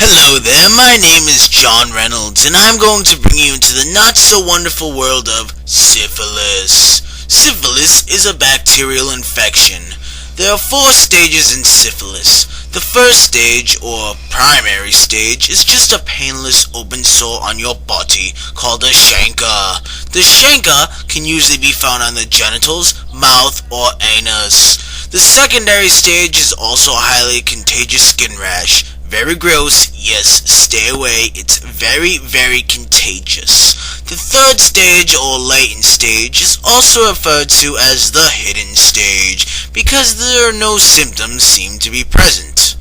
Hello there, my name is John Reynolds, and I'm going to bring you into the not-so-wonderful world of syphilis. Syphilis is a bacterial infection. There are 4 stages in syphilis. The first stage, or primary stage, is just a painless open sore on your body called a chancre. The chancre can usually be found on the genitals, mouth, or anus. The secondary stage is also a highly contagious skin rash. Very gross, yes, stay away, it's very, very contagious. The third stage, or latent stage, is also referred to as the hidden stage, because there are no symptoms seem to be present.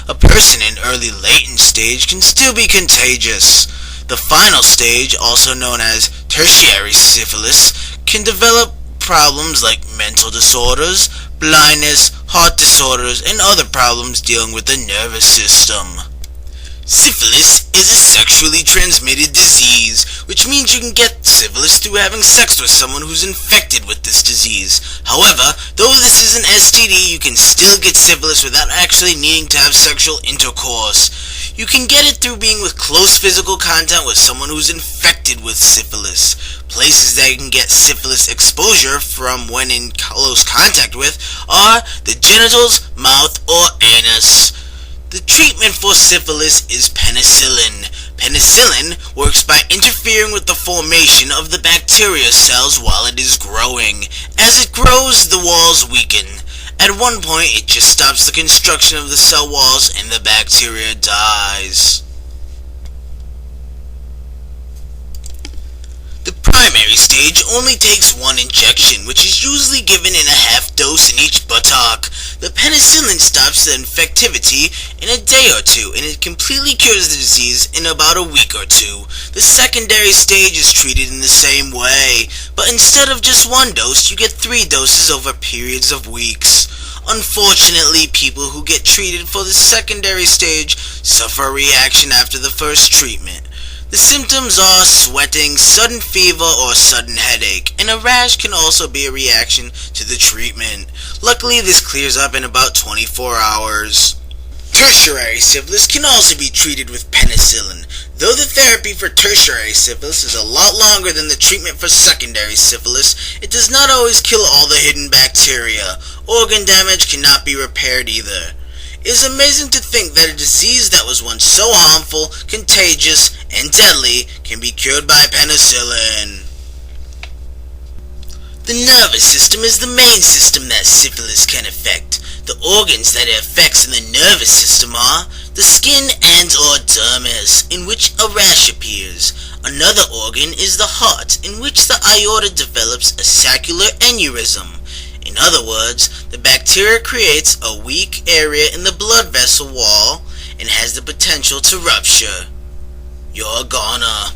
A person in early latent stage can still be contagious. The final stage, also known as tertiary syphilis, can develop problems like mental disorders, blindness, heart disorders, and other problems dealing with the nervous system. Syphilis is a sexually transmitted disease, which means you can get syphilis through having sex with someone who's infected with this disease. However, though this is an STD, you can still get syphilis without actually needing to have sexual intercourse. You can get it through being with close physical contact with someone who's infected with syphilis. Places that you can get syphilis exposure from when in close contact with are the genitals, mouth, or anus. The treatment for syphilis is penicillin. Penicillin works by interfering with the formation of the bacteria cells while it is growing. As it grows, the walls weaken. At one point, it just stops the construction of the cell walls and the bacteria dies. The primary stage only takes 1 injection, which is usually given in a half dose in each buttock. The penicillin stops the infectivity in a day or 2, and it completely cures the disease in about a week or 2. The secondary stage is treated in the same way, but instead of just 1 dose, you get 3 doses over periods of weeks. Unfortunately, people who get treated for the secondary stage suffer a reaction after the first treatment. The symptoms are sweating, sudden fever, or sudden headache, and a rash can also be a reaction to the treatment. Luckily, this clears up in about 24 hours. Tertiary syphilis can also be treated with penicillin. Though the therapy for tertiary syphilis is a lot longer than the treatment for secondary syphilis, it does not always kill all the hidden bacteria. Organ damage cannot be repaired either. It is amazing to think that a disease that was once so harmful, contagious, and deadly can be cured by penicillin. The nervous system is the main system that syphilis can affect. The organs that it affects in the nervous system are the skin and or dermis, in which a rash appears. Another organ is the heart, in which the aorta develops a saccular aneurysm. In other words, the bacteria creates a weak area in the blood vessel wall and has the potential to rupture. You're gonna.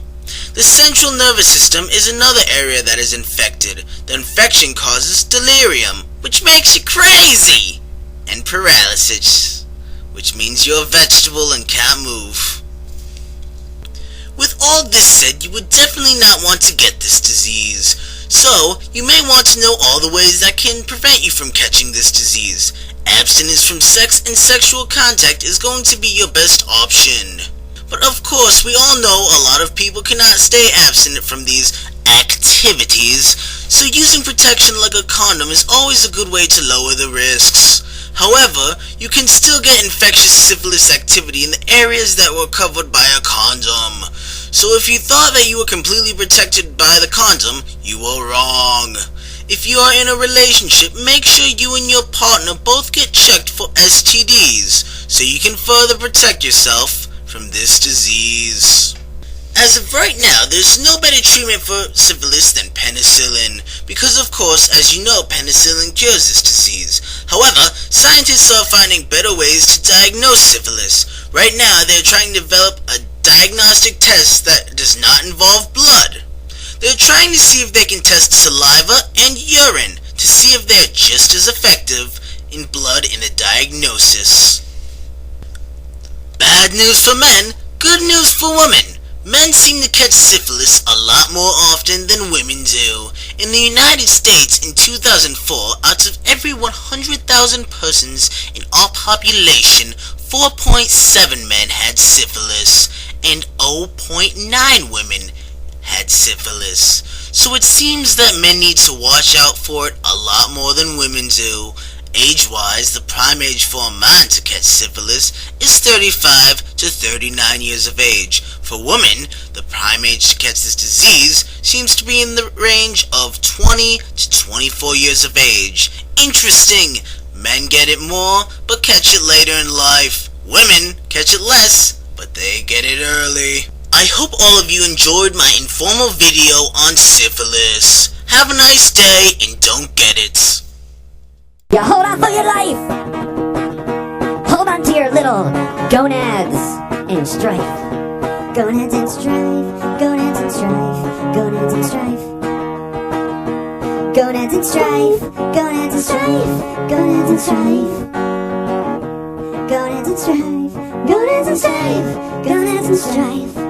The central nervous system is another area that is infected. The infection causes delirium, which makes you crazy, and paralysis, which means you're a vegetable and can't move. With all this said, you would definitely not want to get this disease. So, you may want to know all the ways that can prevent you from catching this disease. Abstinence from sex and sexual contact is going to be your best option. But of course, we all know a lot of people cannot stay abstinent from these activities, so using protection like a condom is always a good way to lower the risks. However, you can still get infectious syphilis activity in the areas that were covered by a condom. So if you thought that you were completely protected by the condom, you were wrong. If you are in a relationship, make sure you and your partner both get checked for STDs, so you can further protect yourself from this disease. As of right now, there's no better treatment for syphilis than penicillin, because of course, as you know, penicillin cures this disease. However, scientists are finding better ways to diagnose syphilis. Right now, they're trying to develop a diagnostic test that does not involve blood. They're trying to see if they can test saliva and urine to see if they're just as effective in blood in a diagnosis. Bad news for men, good news for women. Men seem to catch syphilis a lot more often than women do. In the United States in 2004, out of every 100,000 persons in our population, 4.7 men had syphilis, and 0.9 women had syphilis. So it seems that men need to watch out for it a lot more than women do. Age-wise, the prime age for a man to catch syphilis is 35 to 39 years of age. For women, the prime age to catch this disease seems to be in the range of 20 to 24 years of age. Interesting! Men get it more, but catch it later in life. Women catch it less, but they get it early. I hope all of you enjoyed my informal video on syphilis. Have a nice day and don't get it. You hold on for your life. Hold on to your little gonads in strife. Gonads in strife. Gonads in strife. Gonads in strife. Gonads in strife. Gonads in strife. Gonads in strife. Gonads in strife. Gonads in strife. Gonads in strife.